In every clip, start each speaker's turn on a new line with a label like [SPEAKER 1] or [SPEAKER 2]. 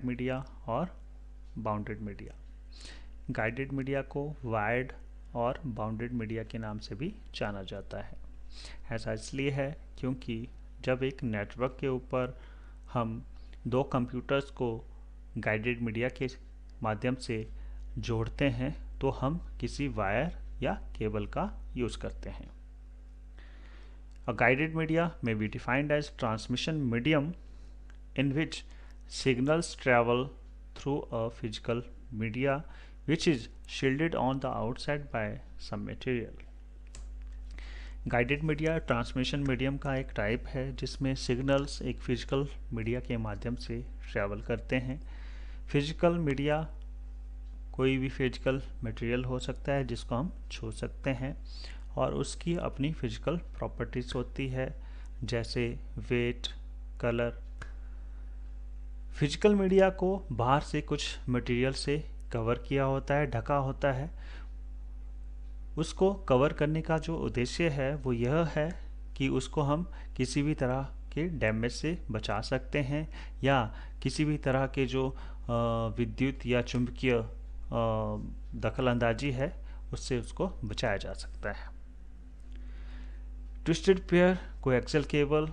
[SPEAKER 1] Media और bounded media. Guided media को wired और बाउंडेड मीडिया के नाम से भी जाना जाता है। ऐसा इसलिए है क्योंकि जब एक नेटवर्क के ऊपर हम दो कंप्यूटर्स को गाइडेड मीडिया के माध्यम से जोड़ते हैं तो हम किसी वायर या केबल का यूज़ करते हैं। A guided media may be defined as transmission medium in which signals travel through a physical media which is shielded on the outside by some material. Guided media transmission medium का एक type है जिसमें signals एक physical media के माध्यम से travel करते हैं। फिजिकल मीडिया कोई भी फिजिकल मटेरियल हो सकता है जिसको हम छू सकते हैं और उसकी अपनी फिजिकल प्रॉपर्टीज होती है, जैसे वेट, कलर। फिजिकल मीडिया को बाहर से कुछ मटेरियल से कवर किया होता है, ढका होता है। उसको कवर करने का जो उद्देश्य है वो यह है कि उसको हम किसी भी तरह के डैमेज से बचा सकते हैं या किसी भी तरह के जो विद्युत या चुंबकीय दखल अंदाजी है उससे उसको बचाया जा सकता है। ट्विस्टेड पेयर, कोएक्सियल केबल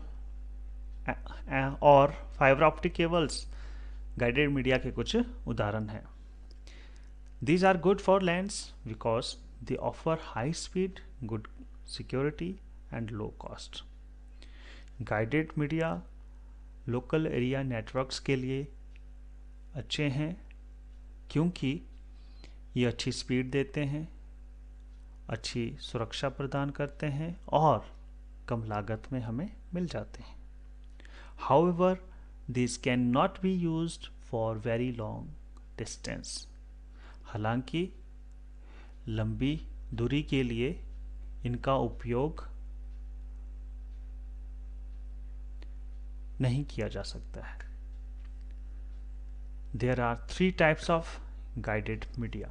[SPEAKER 1] और fibre optic cables guided media के कुछ उदाहरण हैं। These are good for lands because they offer high speed, good security and low cost. Guided media local area networks के लिए अच्छे हैं क्योंकि ये अच्छी स्पीड देते हैं, अच्छी सुरक्षा प्रदान करते हैं और कम लागत में हमें मिल जाते हैं। However, these cannot be used for very long distance. हालांकि लंबी दूरी के लिए इनका उपयोग नहीं किया जा सकता है। There are three types of guided media: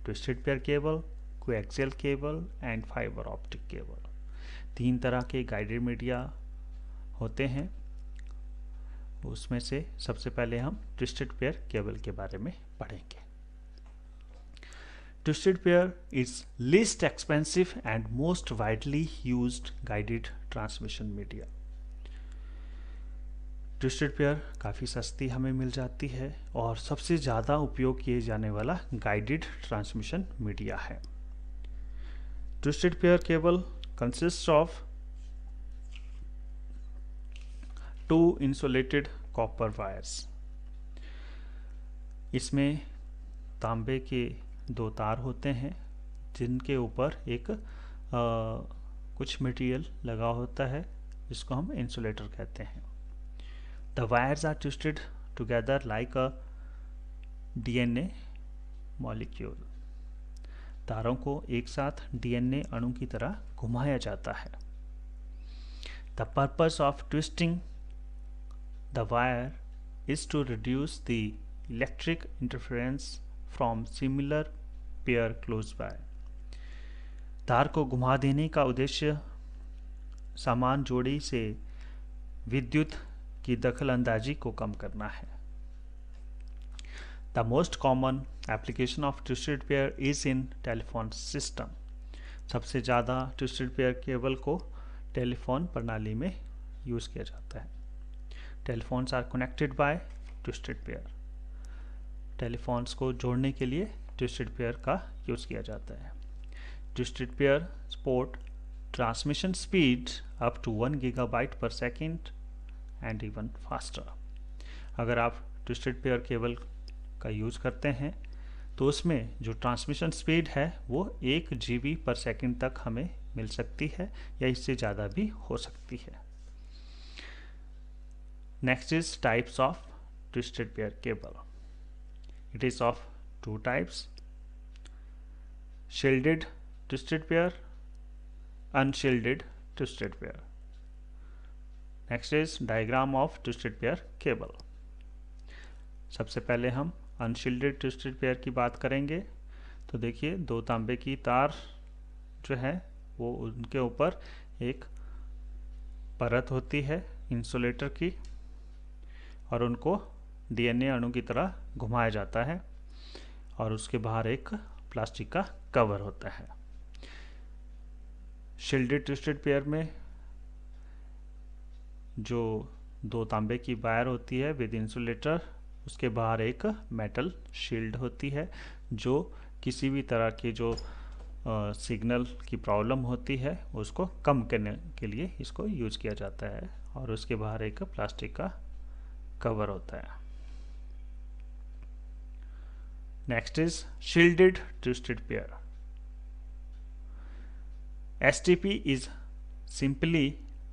[SPEAKER 1] twisted pair cable, coaxial cable and fiber optic cable. तीन तरह के गाइडेड मीडिया होते हैं। उसमें से सबसे पहले हम ट्विस्टेड पेयर केबल के बारे में पढ़ेंगे। Twisted pair is least expensive and most widely used guided transmission media. Twisted pair काफ़ी सस्ती हमें मिल जाती है और सबसे ज़्यादा उपयोग किए जाने वाला गाइडेड ट्रांसमिशन मीडिया है। Twisted pair cable consists of two insulated copper wires. इसमें तांबे के दो तार होते हैं जिनके ऊपर एक कुछ मटेरियल लगा होता है जिसको हम इंसुलेटर कहते हैं। The wires are twisted together like a DNA molecule. तारों को एक साथ डीएनए अणु की तरह घुमाया जाता है। The purpose of twisting the wire is to reduce the electric interference from similar pair close by. तार को घुमा देने का उद्देश्य समान जोड़ी से विद्युत की दखल अंदाजी को कम करना है। The most common application of twisted pair is in telephone system. सबसे ज़्यादा ट्विस्टेड पेयर केबल को टेलीफोन प्रणाली में यूज़ किया जाता है। Telephones are connected by twisted pair. टेलीफोन्स को जोड़ने के लिए ट्विस्टेड पेयर का यूज़ किया जाता है। Twisted pair support transmission speed up to 1 gigabyte per second and even faster. अगर आप ट्विस्टेड पेयर केबल का यूज़ करते हैं तो उसमें जो ट्रांसमिशन स्पीड है वो 1 GB पर सेकेंड तक हमें मिल सकती है या इससे ज़्यादा भी हो सकती है। Next is types of twisted pair cable. It is of two types: shielded twisted pair, unshielded twisted pair. Next is diagram of twisted pair cable. सबसे पहले हम अनशील्डेड ट्विस्टेड पेयर की बात करेंगे। तो देखिए, दो तांबे की तार जो है वो उनके ऊपर एक परत होती है इंसुलेटर की और उनको DNA अणु की तरह घुमाया जाता है और उसके बाहर एक प्लास्टिक का कवर होता है। शील्डेड ट्विस्टेड पेयर में जो दो तांबे की वायर होती है विद इंसुलेटर, उसके बाहर एक मेटल शील्ड होती है जो किसी भी तरह के जो सिग्नल की प्रॉब्लम होती है उसको कम करने के लिए इसको यूज़ किया जाता है, और उसके बाहर एक प्लास्टिक का कवर होता है। Next is shielded twisted pair. STP is simply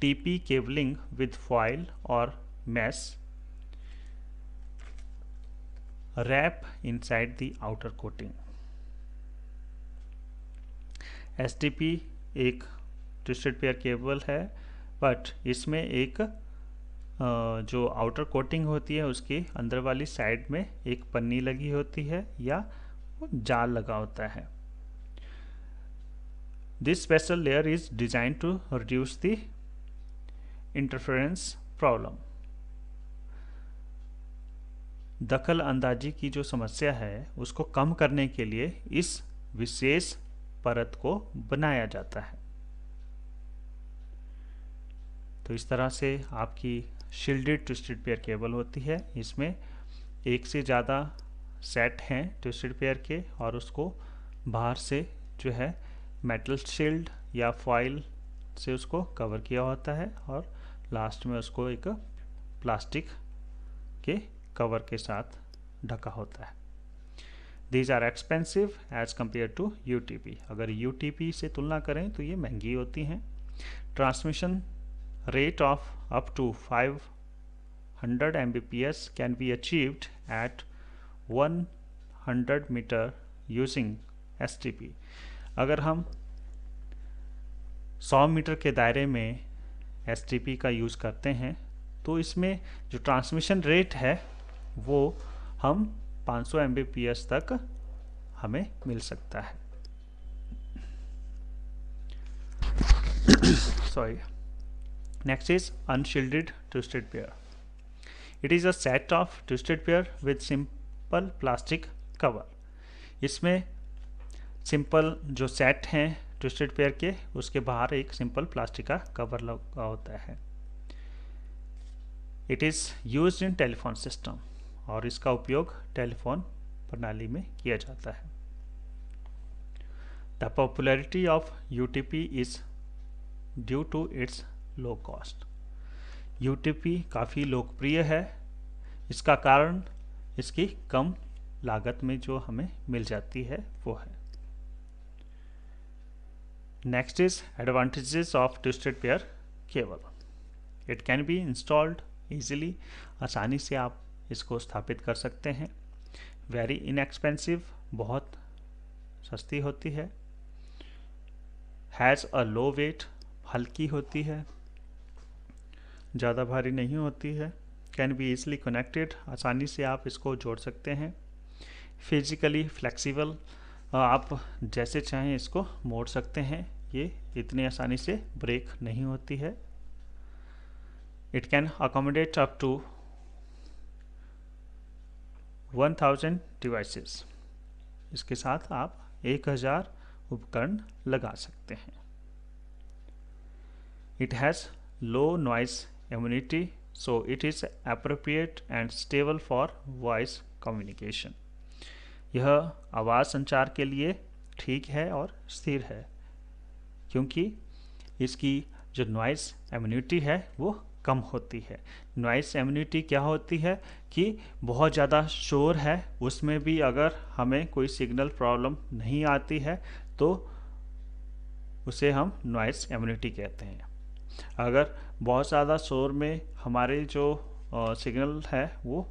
[SPEAKER 1] TP cabling with foil or mesh wrap inside the outer coating। STP एक ट्विस्टेड पेयर केबल है, बट इसमें एक जो आउटर कोटिंग होती है उसके अंदर वाली साइड में एक पन्नी लगी होती है या जाल लगा होता है। This special layer is designed to reduce the interference problem। दखल अंदाजी की जो समस्या है उसको कम करने के लिए इस विशेष परत को बनाया जाता है। तो इस तरह से आपकी शील्डेड ट्विस्टेड पेयर केबल होती है। इसमें एक से ज़्यादा सेट हैं ट्विस्टेड पेयर के, और उसको बाहर से जो है मेटल शील्ड या फॉइल से उसको कवर किया होता है, और लास्ट में उसको एक प्लास्टिक के कवर के साथ ढका होता है। These are expensive as compared to UTP। अगर UTP से तुलना करें तो ये महंगी होती हैं। Transmission rate of up to 500 Mbps can be achieved at 100 meter using STP। अगर हम 100 मीटर के दायरे में STP का यूज़ करते हैं तो इसमें जो ट्रांसमिशन रेट है वो हम 500 Mbps तक हमें मिल सकता है। Sorry। Next is unshielded twisted pair। It is a set of twisted pair with simple plastic cover। इसमें सिंपल जो सेट हैं ट्विस्टेड पेयर के उसके बाहर एक सिंपल प्लास्टिक का कवर लगा होता है। It is used in telephone system, और इसका उपयोग टेलीफोन प्रणाली में किया जाता है। The popularity of UTP is due to its low cost. UTP काफ़ी लोकप्रिय है, इसका कारण इसकी कम लागत में जो हमें मिल जाती है वो है। Next is advantages of twisted pair cable. It can be installed easily, आसानी से आप इसको स्थापित कर सकते हैं। वेरी इनएक्सपेंसिव, बहुत सस्ती होती है। हैज़ अ लो वेट, हल्की होती है, ज़्यादा भारी नहीं होती है। कैन बी ईजिली कनेक्टेड, आसानी से आप इसको जोड़ सकते हैं। फिजिकली फ्लेक्सिबल, आप जैसे चाहें इसको मोड़ सकते हैं, ये इतनी आसानी से ब्रेक नहीं होती है। It can accommodate up to 1000 devices. इसके साथ आप 1000 उपकरण लगा सकते हैं। It has low noise immunity, so it is appropriate and stable for voice communication. यह आवाज़ संचार के लिए ठीक है और स्थिर है, क्योंकि इसकी जो नॉइस इम्यूनिटी है वो कम होती है। नॉइस इम्यूनिटी क्या होती है कि बहुत ज़्यादा शोर है उसमें भी अगर हमें कोई सिग्नल प्रॉब्लम नहीं आती है तो उसे हम नॉइस इम्यूनिटी कहते हैं। अगर बहुत ज़्यादा शोर में हमारे जो सिग्नल है वो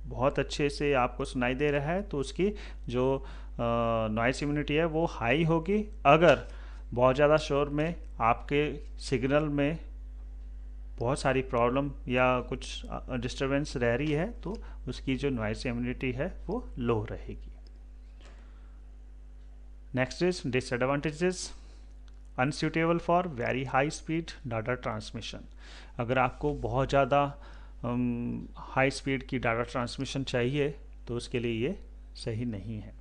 [SPEAKER 1] बहुत अच्छे से आपको सुनाई दे रहा है तो उसकी जो नॉइस इम्यूनिटी है वो हाई होगी। अगर बहुत ज़्यादा शोर में आपके सिग्नल में बहुत सारी प्रॉब्लम या कुछ डिस्टरबेंस रह रही है तो उसकी जो नॉइस इम्यूनिटी है वो लो रहेगी। Next is disadvantages. Unsuitable for very high speed data transmission. अगर आपको बहुत ज़्यादा हाई स्पीड की डाटा ट्रांसमिशन चाहिए तो उसके लिए ये सही नहीं है।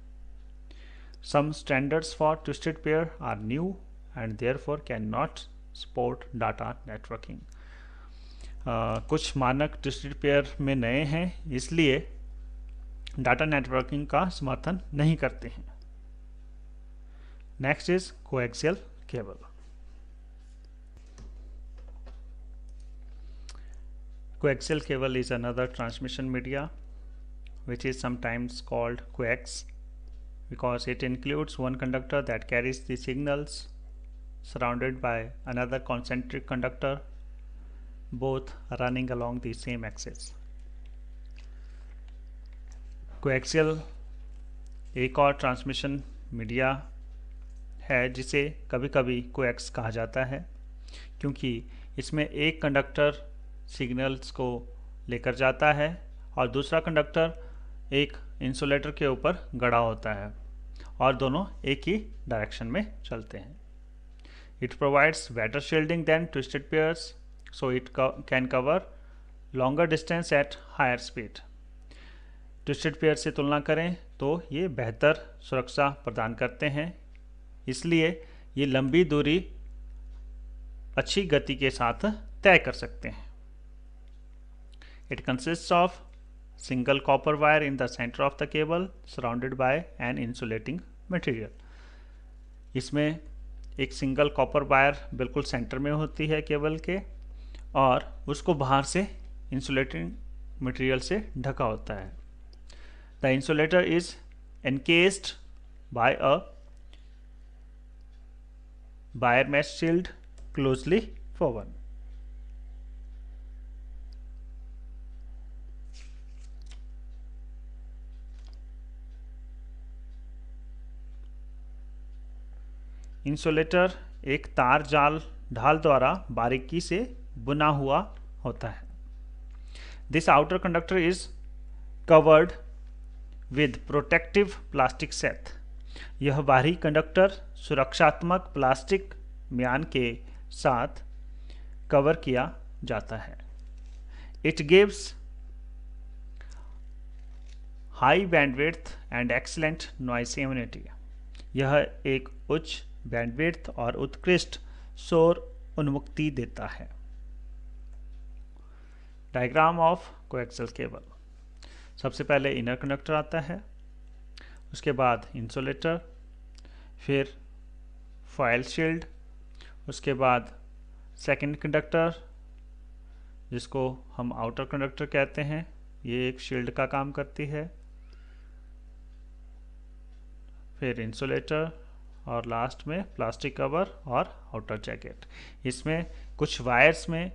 [SPEAKER 1] Some standards for twisted pair are new and therefore can not support data networking. कुछ मानक ट्विस्टेड पेयर में नए हैं, इसलिए डाटा नेटवर्किंग का समर्थन नहीं करते हैं। Next is coaxial cable. Coaxial cable is another transmission media which is sometimes called coax because it includes one conductor that carries the signals surrounded by another concentric conductor, both running along the same axis. Coaxial एक और transmission media है जिसे कभी कभी coax कहा जाता है, क्योंकि इसमें एक कंडक्टर सिग्नल्स को लेकर जाता है और दूसरा कंडक्टर एक इंसुलेटर के ऊपर गड़ा होता है और दोनों एक ही डायरेक्शन में चलते हैं। It provides better shielding than twisted pairs, so it can cover longer distance at higher speed. Twisted pair से तुलना करें तो ये बेहतर सुरक्षा प्रदान करते हैं, इसलिए ये लंबी दूरी अच्छी गति के साथ तय कर सकते हैं। It consists of single copper wire in the center of the cable surrounded by an insulating material. इसमें एक सिंगल कॉपर वायर बिल्कुल सेंटर में होती है केबल के और उसको बाहर से इंसुलेटिंग मटेरियल से ढका होता है। The insulator is encased by a wire mesh shield closely woven. Insulator एक तार जाल ढाल द्वारा बारीकी से बुना हुआ होता है। This outer conductor is covered with protective plastic set. यह बाहरी कंडक्टर सुरक्षात्मक प्लास्टिक म्यान के साथ कवर किया जाता है। It gives high bandwidth and excellent noise immunity. यह एक उच्च बैंडविड्थ और उत्कृष्ट शोर उन्मुक्ति देता है। Diagram of coaxial cable. सबसे पहले इनर कंडक्टर आता है, उसके बाद इंसुलेटर, फिर फॉयल शील्ड, उसके बाद सेकंड कंडक्टर जिसको हम आउटर कंडक्टर कहते हैं, ये एक शील्ड का काम करती है, फिर इंसुलेटर और लास्ट में प्लास्टिक कवर और आउटर जैकेट। इसमें कुछ वायर्स में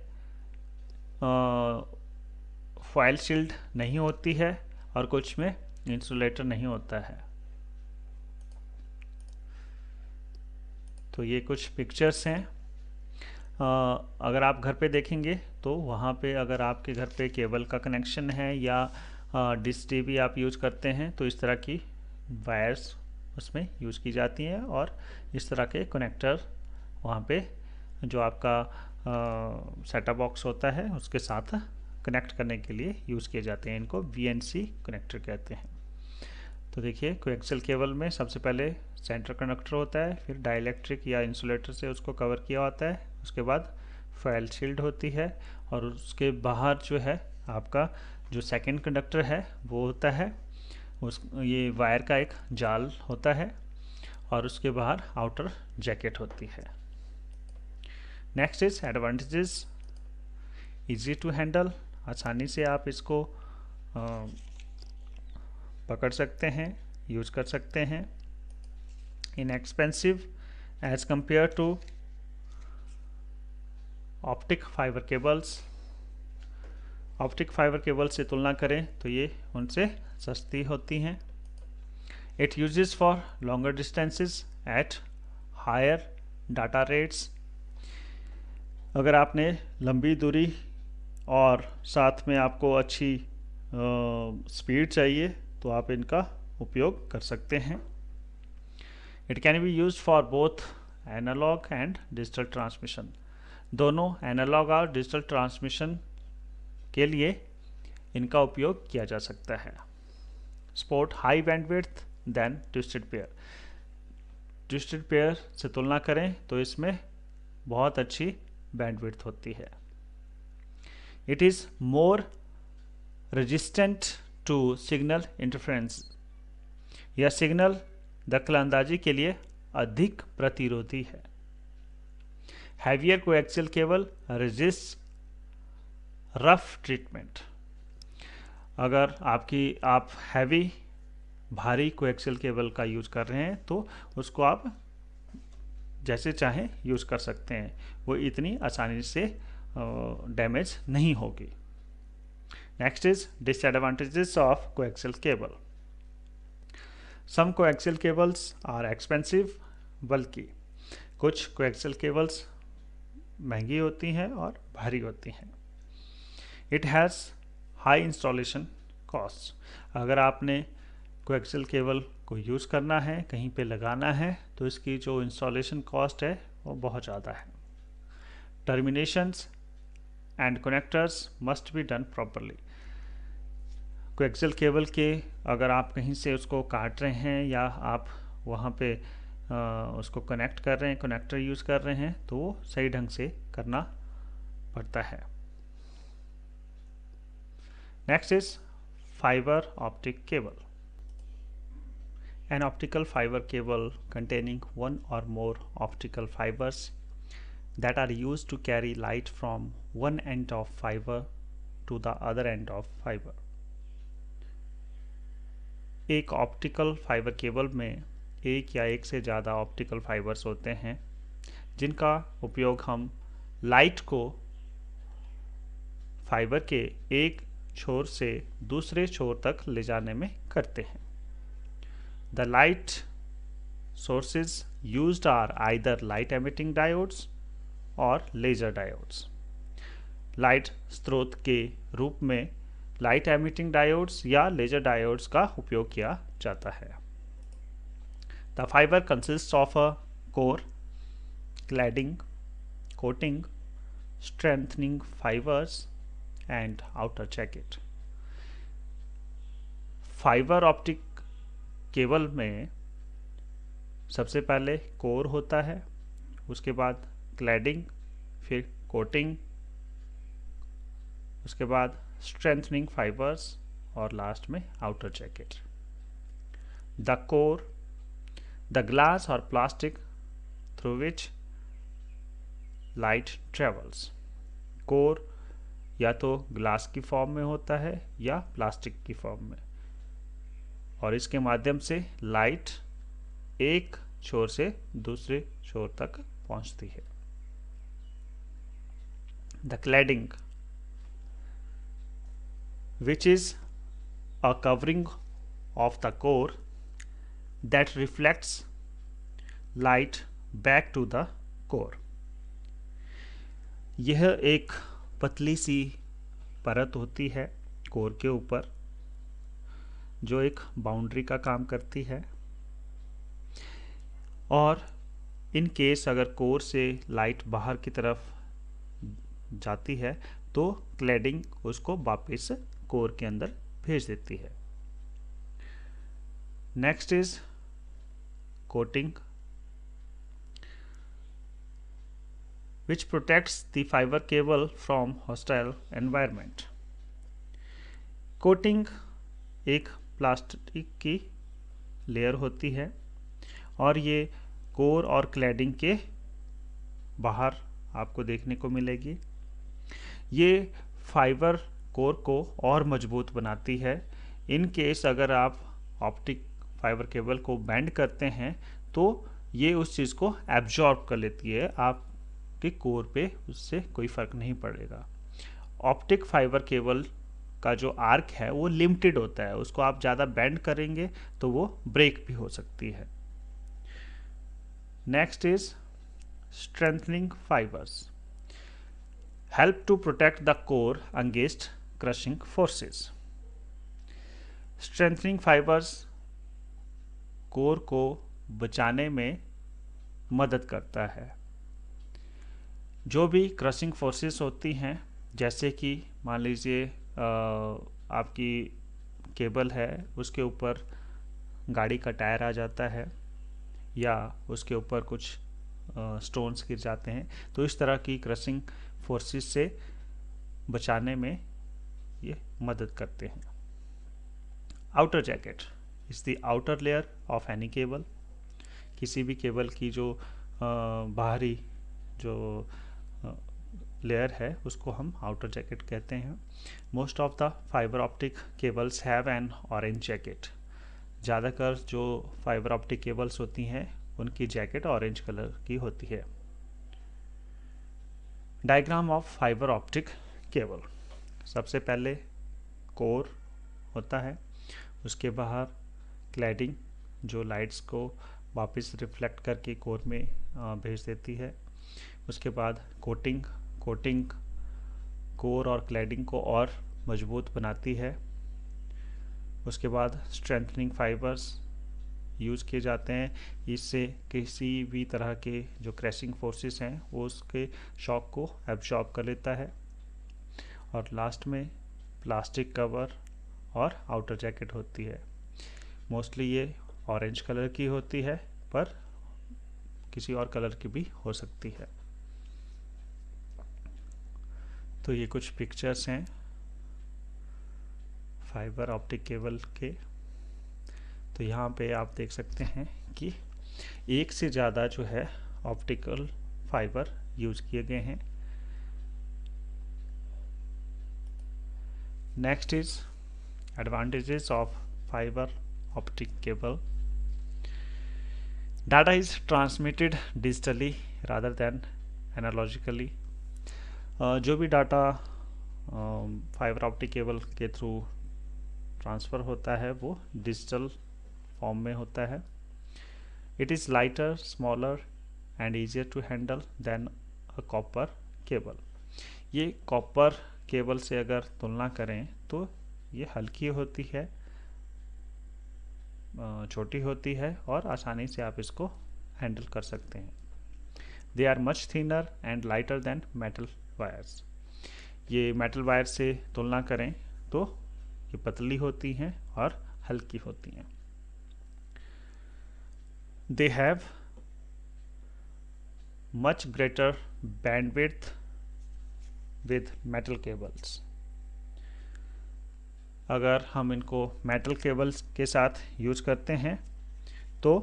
[SPEAKER 1] फॉयल शील्ड नहीं होती है और कुछ में इंसुलेटर नहीं होता है। तो ये कुछ पिक्चर्स हैं। अगर आप घर पे देखेंगे तो वहाँ पे अगर आपके घर पे केबल का कनेक्शन है या डिश टीवी आप यूज करते हैं तो इस तरह की वायर्स उसमें यूज़ की जाती हैं और इस तरह के कनेक्टर वहाँ पे जो आपका सेटअप बॉक्स होता है उसके साथ कनेक्ट करने के लिए यूज़ किए जाते हैं। इनको VNC कनेक्टर कहते हैं। तो देखिए कोएक्सियल केबल में सबसे पहले सेंटर कंडक्टर होता है, फिर डाइलेक्ट्रिक या इंसुलेटर से उसको कवर किया होता है, उसके बाद फॉयल शील्ड होती है और उसके बाहर जो है आपका जो सेकंड कंडक्टर है वो होता है, ये वायर का एक जाल होता है और उसके बाहर आउटर जैकेट होती है। Next is advantages. Easy to handle, आसानी से आप इसको पकड़ सकते हैं, यूज कर सकते हैं। Inexpensive as compare to optic fibre cables. Optic fibre cable से तुलना करें तो ये उनसे सस्ती होती हैं। It uses for longer distances at higher data rates. अगर आपने लंबी दूरी और साथ में आपको अच्छी स्पीड चाहिए तो आप इनका उपयोग कर सकते हैं। It can be use for both analog and digital transmission. दोनों एनालॉग और डिजिटल ट्रांसमिशन के लिए इनका उपयोग किया जा सकता है। Support high bandwidth than twisted pair. Twisted pair से तुलना करें तो इसमें बहुत अच्छी बैंडविड्थ होती है। It is more resistant to signal interference. यह सिग्नल दखलंदाजी के लिए अधिक प्रतिरोधी है। Heavier coaxial cable resist rough treatment. अगर आप हैवी भारी कोएक्सियल केबल का यूज कर रहे हैं तो उसको आप जैसे चाहें यूज कर सकते हैं, वो इतनी आसानी से डैमेज नहीं होगी। Next is disadvantages of coaxial cable. Some coaxial cables are expensive. बल्कि कुछ कोएक्सियल केबल्स महंगी होती हैं और भारी होती हैं। It has high installation cost. अगर आपने कोएक्सियल केबल को यूज़ करना है, कहीं पे लगाना है, तो इसकी जो इंस्टॉलेशन कॉस्ट है वो बहुत ज़्यादा है। Terminations and connectors must be done properly. Coaxial cable के अगर आप कहीं से उसको काट रहे हैं या आप वहाँ पे उसको कनेक्ट कर रहे हैं, कनेक्टर यूज़ कर रहे हैं, तो वो सही ढंग से करना पड़ता है। Next is fibre optic cable. An optical fiber cable containing one or more optical fibers that are used to carry light from one end of fiber to the other end of fiber। एक optical fibre cable में एक या एक से ज़्यादा optical fibres होते हैं जिनका उपयोग हम लाइट को फाइबर के एक छोर से दूसरे छोर तक ले जाने में करते हैं। The light sources used are either light emitting diodes or laser diodes। Light स्रोत के रूप में लाइट एमिटिंग डायोड्स या लेजर डायोड्स का उपयोग किया जाता है। The fiber consists of a core, cladding, coating, strengthening fibers and outer jacket। Fibre optic cable में सबसे पहले कोर होता है, उसके बाद क्लैडिंग, फिर कोटिंग, उसके बाद स्ट्रेंथनिंग फाइबर्स और लास्ट में outer jacket. The core, the glass और plastic through which light travels. Core या तो ग्लास की फॉर्म में होता है या प्लास्टिक की फॉर्म में, और इसके माध्यम से लाइट एक छोर से दूसरे छोर तक पहुंचती है। The cladding which is a covering of the core that reflects light back to the core. यह एक पतली सी परत होती है कोर के ऊपर जो एक बाउंड्री का काम करती है, और इन केस अगर कोर से लाइट बाहर की तरफ जाती है तो क्लैडिंग उसको वापस कोर के अंदर भेज देती है। Next is coating which protects the fiber cable from hostile environment। Coating एक प्लास्टिक की लेयर होती है और ये कोर और क्लैडिंग के बाहर आपको देखने को मिलेगी। ये फाइबर कोर को और मजबूत बनाती है। इन केस अगर आप ऑप्टिक फाइबर केबल को बेंड करते हैं तो ये उस चीज़ को एब्जॉर्ब कर लेती है, आपके कोर पे उससे कोई फर्क नहीं पड़ेगा। ऑप्टिक फाइबर केबल का जो आर्क है वो लिमिटेड होता है, उसको आप ज़्यादा बेंड करेंगे तो वो ब्रेक भी हो सकती है। Next is strengthening fibers help to protect the core against crushing forces. Strengthening fibers core को बचाने में मदद करता है। जो भी क्रशिंग फोर्सेस होती हैं जैसे कि मान लीजिए आपकी केबल है, उसके ऊपर गाड़ी का टायर आ जाता है या उसके ऊपर कुछ स्टोन्स गिर जाते हैं, तो इस तरह की क्रशिंग फोर्सेस से बचाने में ये मदद करते हैं। Outer jacket is the outer layer of any cable. किसी भी केबल की जो बाहरी जो लेयर है उसको हम आउटर जैकेट कहते हैं। Most of the fibre optic cables have an orange jacket. ज़्यादातर जो फाइबर ऑप्टिक केबल्स होती हैं उनकी जैकेट ऑरेंज कलर की होती है। Diagram of fibre optic cable. सबसे पहले कोर होता है, उसके बाहर क्लैडिंग जो लाइट्स को वापस रिफ्लेक्ट करके कोर में भेज देती है। उसके बाद कोटिंग कोर और क्लैडिंग को और मजबूत बनाती है। उसके बाद स्ट्रेंथनिंग फाइबर्स यूज़ किए जाते हैं, इससे किसी भी तरह के जो क्रैशिंग फोर्सेस हैं वो उसके शॉक को एब्जॉर्ब कर लेता है। और लास्ट में प्लास्टिक कवर और आउटर जैकेट होती है। मोस्टली ये ऑरेंज कलर की होती है, पर किसी और कलर की भी हो सकती है। तो ये कुछ पिक्चर्स हैं फाइबर ऑप्टिक केबल के। तो यहाँ पे आप देख सकते हैं कि एक से ज़्यादा जो है ऑप्टिकल फाइबर यूज़ किए गए हैं। Next is advantages of fibre optic cable. Data is transmitted digitally rather than analogically. जो भी डाटा फाइबर ऑप्टिक केबल के थ्रू ट्रांसफ़र होता है वो डिजिटल फॉर्म में होता है। It is lighter, smaller and easier to handle than a copper cable. ये कॉपर केबल से अगर तुलना करें तो ये हल्की होती है, छोटी होती है और आसानी से आप इसको हैंडल कर सकते हैं। They are much thinner and lighter than metal wires. ये मेटल वायर से तुलना करें तो ये पतली होती हैं और हल्की होती हैं। They have much greater bandwidth with metal cables. अगर हम इनको मेटल केबल्स के साथ यूज करते हैं तो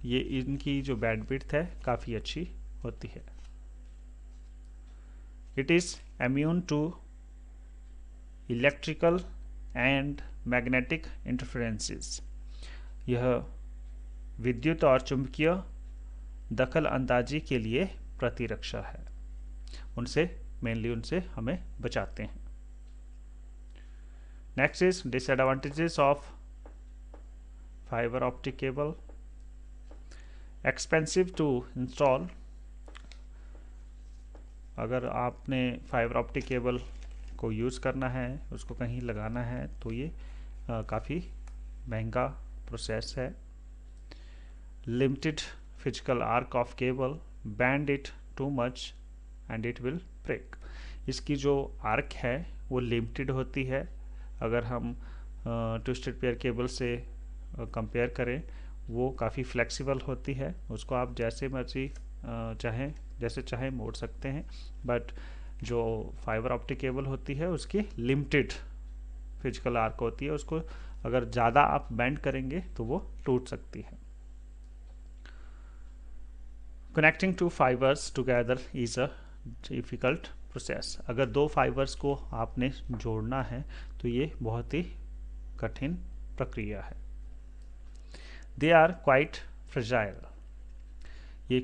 [SPEAKER 1] ये इनकी जो बैंडविड्थ है काफ़ी अच्छी होती है। It is immune to electrical and magnetic interferences. यह विद्युत और चुंबकीय दखल अंदाजी के लिए प्रतिरक्षा है, उनसे हमें बचाते हैं। Next is disadvantages of fibre optic cable. Expensive to install. अगर आपने फाइबर ऑप्टिक केबल को यूज़ करना है, उसको कहीं लगाना है, तो ये काफ़ी महंगा प्रोसेस है। Limited physical arc of cable, bend it too much and it will break. इसकी जो आर्क है वो लिमिटेड होती है। अगर हम ट्विस्टेड पेयर केबल से कंपेयर करें, वो काफ़ी फ्लेक्सिबल होती है, उसको आप जैसे मर्जी जैसे चाहें मोड़ सकते हैं। बट जो फाइबर ऑप्टिक केबल होती है उसकी लिमिटेड फिजिकल आर्क होती है, उसको अगर ज़्यादा आप बेंड करेंगे तो वो टूट सकती है। Connecting two fibers together is a difficult process. अगर दो फाइबर्स को आपने जोड़ना है तो ये बहुत ही कठिन प्रक्रिया है। They are quite fragile. ये